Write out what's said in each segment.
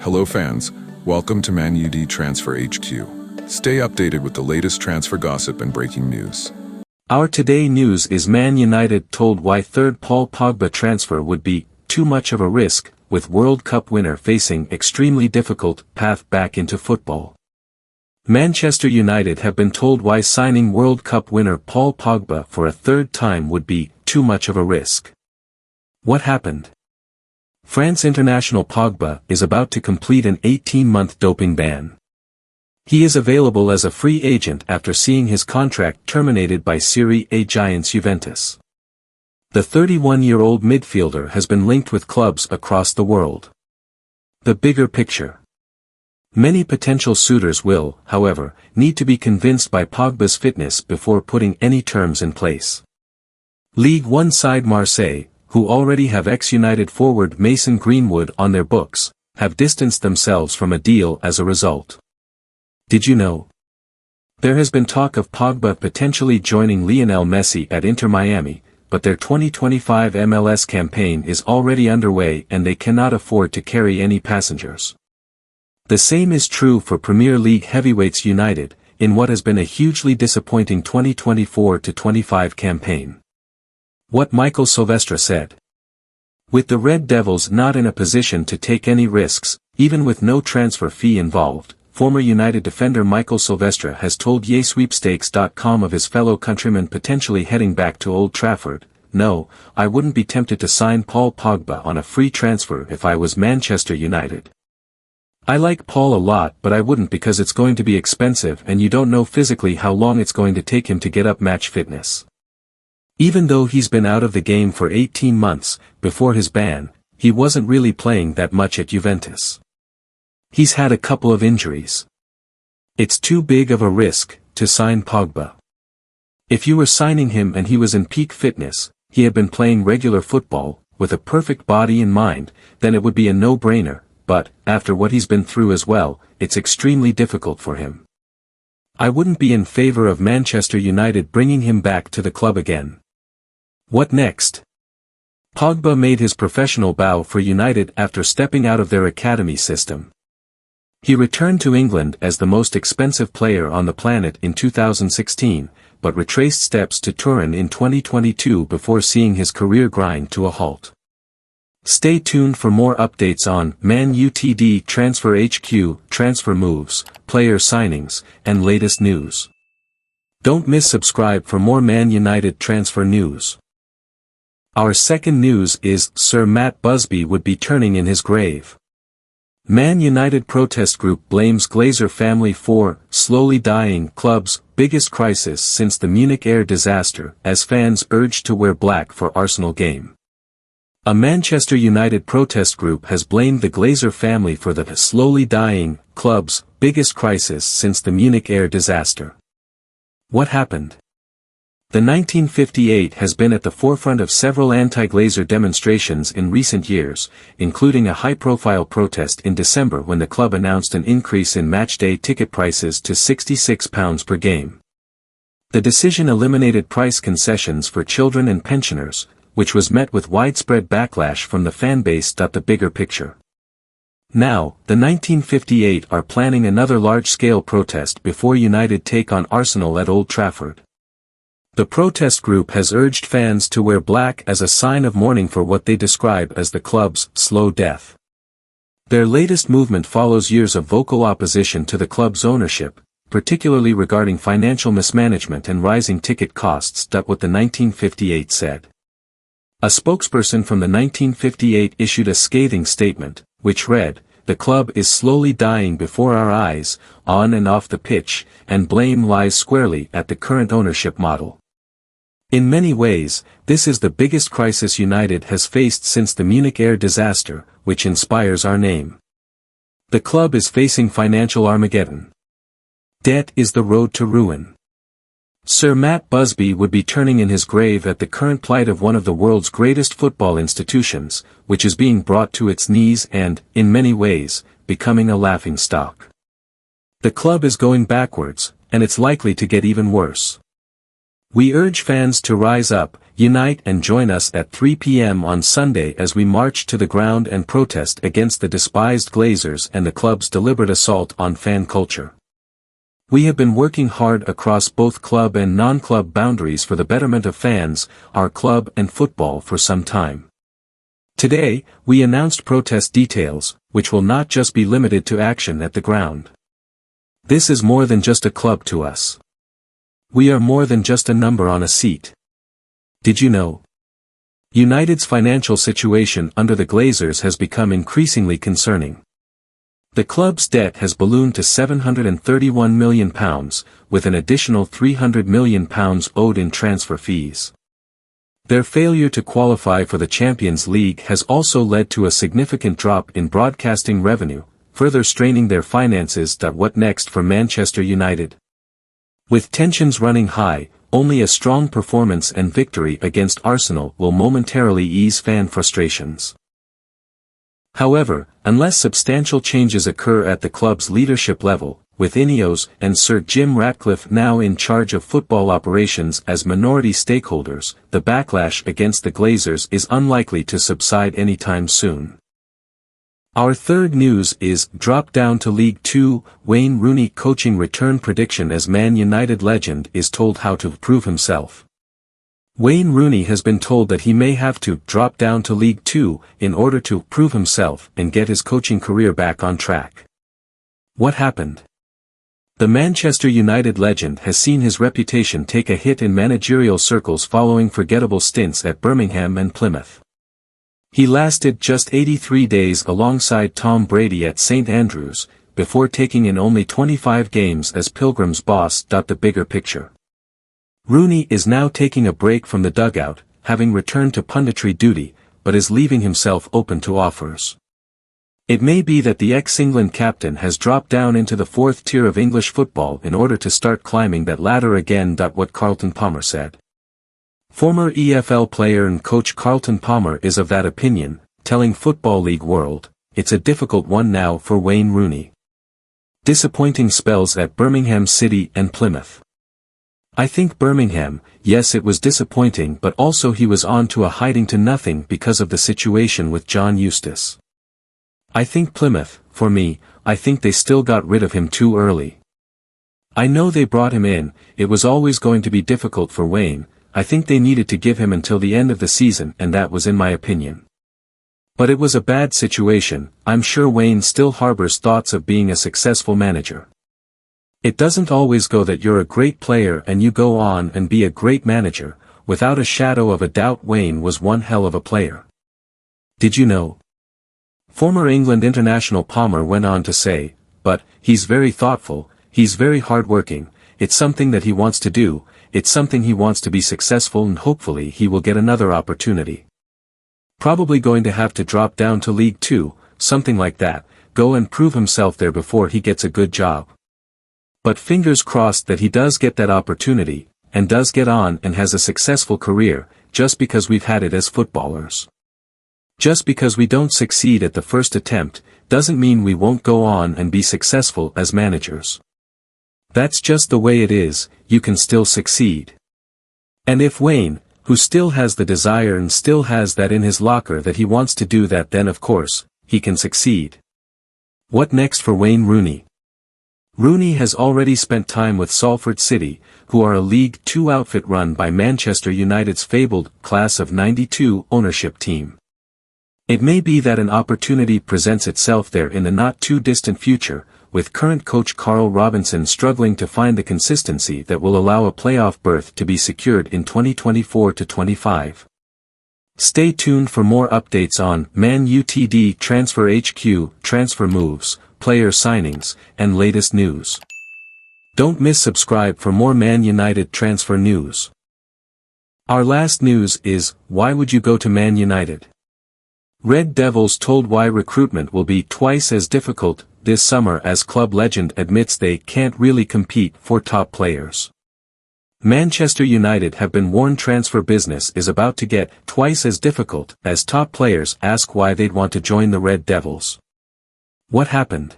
Hello fans, welcome to Man Utd Transfer HQ. Stay updated with the latest transfer gossip and breaking news. Our today news is Man United told why third Paul Pogba transfer would be too much of a risk, with World Cup winner facing extremely difficult path back into football. Manchester United have been told why signing World Cup winner Paul Pogba for a third time would be too much of a risk. What happened? France international Pogba is about to complete an 18-month doping ban. He is available as a free agent after seeing his contract terminated by Serie A giants Juventus. The 31-year-old midfielder has been linked with clubs across the world. The bigger picture. Many potential suitors will, however, need to be convinced by Pogba's fitness before putting any terms in place. Ligue 1 side Marseille, who already have ex-United forward Mason Greenwood on their books, have distanced themselves from a deal as a result. Did you know? There has been talk of Pogba potentially joining Lionel Messi at Inter Miami, but their 2025 MLS campaign is already underway and they cannot afford to carry any passengers. The same is true for Premier League heavyweights United, in what has been a hugely disappointing 2024-25 campaign. What Michael Silvestre said. With the Red Devils not in a position to take any risks, even with no transfer fee involved, former United defender Michael Silvestre has told YesSweepstakes.com of his fellow countrymen potentially heading back to Old Trafford. No, I wouldn't be tempted to sign Paul Pogba on a free transfer if I was Manchester United. I like Paul a lot, but I wouldn't because it's going to be expensive and you don't know physically how long it's going to take him to get up match fitness. Even though he's been out of the game for 18 months, before his ban, he wasn't really playing that much at Juventus. He's had a couple of injuries. It's too big of a risk to sign Pogba. If you were signing him and he was in peak fitness, he had been playing regular football, with a perfect body and mind, then it would be a no-brainer, but, after what he's been through as well, it's extremely difficult for him. I wouldn't be in favor of Manchester United bringing him back to the club again. What next? Pogba made his professional bow for United after stepping out of their academy system. He returned to England as the most expensive player on the planet in 2016, but retraced steps to Turin in 2022 before seeing his career grind to a halt. Stay tuned for more updates on Man Utd Transfer HQ, transfer moves, player signings, and latest news. Don't miss subscribe for more Man United transfer news. Our second news is Sir Matt Busby would be turning in his grave. Man United protest group blames Glazer family for slowly dying club's biggest crisis since the Munich air disaster as fans urged to wear black for Arsenal game. A Manchester United protest group has blamed the Glazer family for the slowly dying club's biggest crisis since the Munich air disaster. What happened? The 1958 has been at the forefront of several anti-Glazer demonstrations in recent years, including a high-profile protest in December when the club announced an increase in matchday ticket prices to £66 per game. The decision eliminated price concessions for children and pensioners, which was met with widespread backlash from the fanbase. The bigger picture. Now, the 1958 are planning another large-scale protest before United take on Arsenal at Old Trafford. The protest group has urged fans to wear black as a sign of mourning for what they describe as the club's slow death. Their latest movement follows years of vocal opposition to the club's ownership, particularly regarding financial mismanagement and rising ticket costs. What the 1958 said. A spokesperson from the 1958 issued a scathing statement, which read, "The club is slowly dying before our eyes, on and off the pitch, and blame lies squarely at the current ownership model. In many ways, this is the biggest crisis United has faced since the Munich air disaster, which inspires our name. The club is facing financial Armageddon. Debt is the road to ruin." Sir Matt Busby would be turning in his grave at the current plight of one of the world's greatest football institutions, which is being brought to its knees and, in many ways, becoming a laughingstock. The club is going backwards, and it's likely to get even worse. We urge fans to rise up, unite and join us at 3 p.m. on Sunday as we march to the ground and protest against the despised Glazers and the club's deliberate assault on fan culture. We have been working hard across both club and non-club boundaries for the betterment of fans, our club and football for some time. Today, we announced protest details, which will not just be limited to action at the ground. This is more than just a club to us. We are more than just a number on a seat. Did you know? United's financial situation under the Glazers has become increasingly concerning. The club's debt has ballooned to £731 million, with an additional £300 million owed in transfer fees. Their failure to qualify for the Champions League has also led to a significant drop in broadcasting revenue, further straining their finances. What next for Manchester United? With tensions running high, only a strong performance and victory against Arsenal will momentarily ease fan frustrations. However, unless substantial changes occur at the club's leadership level, with Ineos and Sir Jim Ratcliffe now in charge of football operations as minority stakeholders, the backlash against the Glazers is unlikely to subside anytime soon. Our third news is, drop down to League Two, Wayne Rooney coaching return prediction as Man United legend is told how to prove himself. Wayne Rooney has been told that he may have to drop down to League Two in order to prove himself and get his coaching career back on track. What happened? The Manchester United legend has seen his reputation take a hit in managerial circles following forgettable stints at Birmingham and Plymouth. He lasted just 83 days alongside Tom Brady at St Andrews, before taking in only 25 games as Pilgrim's boss. The bigger picture. Rooney is now taking a break from the dugout, having returned to punditry duty, but is leaving himself open to offers. It may be that the ex-England captain has dropped down into the fourth tier of English football in order to start climbing that ladder again. What Carlton Palmer said. Former EFL player and coach Carlton Palmer is of that opinion, telling Football League World, "It's a difficult one now for Wayne Rooney. Disappointing spells at Birmingham City and Plymouth. I think Birmingham, yes, it was disappointing, but also he was on to a hiding to nothing because of the situation with John Eustace. I think Plymouth, for me, I think they still got rid of him too early. I know they brought him in, it was always going to be difficult for Wayne, I think they needed to give him until the end of the season, and that was in my opinion. But it was a bad situation. I'm sure Wayne still harbors thoughts of being a successful manager. It doesn't always go that you're a great player and you go on and be a great manager. Without a shadow of a doubt, Wayne was one hell of a player. Did you know?" Former England international Palmer went on to say, "But, he's very thoughtful, he's very hard-working, it's something that he wants to do, it's something he wants to be successful, and hopefully he will get another opportunity. Probably going to have to drop down to League Two, something like that, go and prove himself there before he gets a good job. But fingers crossed that he does get that opportunity, and does get on and has a successful career, just because we've had it as footballers. Just because we don't succeed at the first attempt, doesn't mean we won't go on and be successful as managers. That's just the way it is, you can still succeed. And if Wayne, who still has the desire and still has that in his locker that he wants to do that, then of course, he can succeed. What next for Wayne Rooney? Rooney has already spent time with Salford City, who are a League Two outfit run by Manchester United's fabled class of '92 ownership team. It may be that an opportunity presents itself there in the not-too-distant future, with current coach Carl Robinson struggling to find the consistency that will allow a playoff berth to be secured in 2024-25. Stay tuned for more updates on Man Utd Transfer HQ, transfer moves, player signings, and latest news. Don't miss subscribe for more Man United transfer news. Our last news is, why would you go to Man United? Red Devils told why recruitment will be twice as difficult this summer as club legend admits they can't really compete for top players. Manchester United have been warned transfer business is about to get twice as difficult as top players ask why they'd want to join the Red Devils. What happened?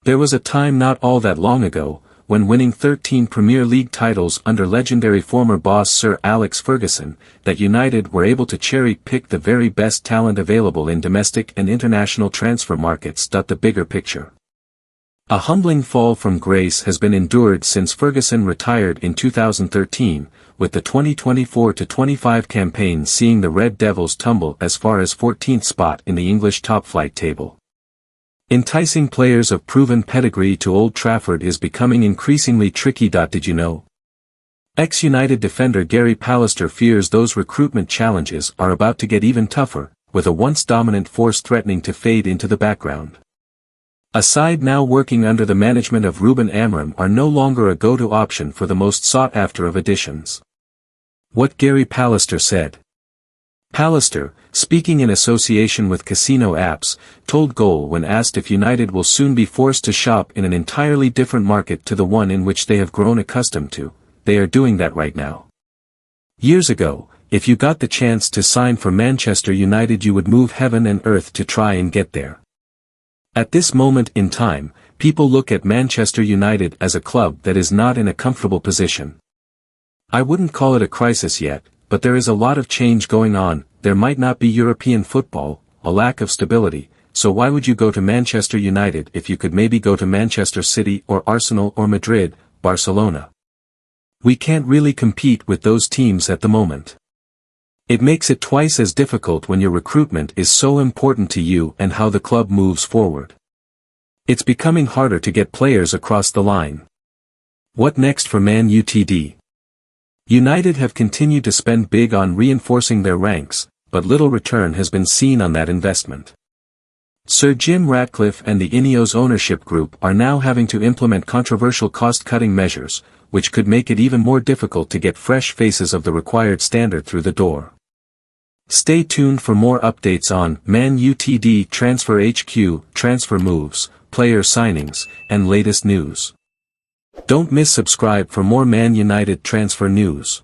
There was a time not all that long ago, when winning 13 Premier League titles under legendary former boss Sir Alex Ferguson, that United were able to cherry-pick the very best talent available in domestic and international transfer markets. The bigger picture. A humbling fall from grace has been endured since Ferguson retired in 2013, with the 2024-25 campaign seeing the Red Devils tumble as far as 14th spot in the English top-flight table. Enticing players of proven pedigree to Old Trafford is becoming increasingly tricky. Did you know? Ex-United defender Gary Pallister fears those recruitment challenges are about to get even tougher, with a once dominant force threatening to fade into the background. A side now working under the management of Ruben Amorim are no longer a go-to option for the most sought-after of additions. What Gary Pallister said. Pallister, speaking in association with Casino Apps, told Goal when asked if United will soon be forced to shop in an entirely different market to the one in which they have grown accustomed to, they are doing that right now. Years ago, if you got the chance to sign for Manchester United, you would move heaven and earth to try and get there. At this moment in time, people look at Manchester United as a club that is not in a comfortable position. I wouldn't call it a crisis yet, but there is a lot of change going on. There might not be European football, a lack of stability, so why would you go to Manchester United if you could maybe go to Manchester City or Arsenal or Madrid, Barcelona? We can't really compete with those teams at the moment. It makes it twice as difficult when your recruitment is so important to you and how the club moves forward. It's becoming harder to get players across the line. What next for Man Utd? United have continued to spend big on reinforcing their ranks, but little return has been seen on that investment. Sir Jim Ratcliffe and the Ineos ownership group are now having to implement controversial cost-cutting measures, which could make it even more difficult to get fresh faces of the required standard through the door. Stay tuned for more updates on Man Utd Transfer HQ, transfer moves, player signings, and latest news. Don't miss subscribe for more Man United transfer news.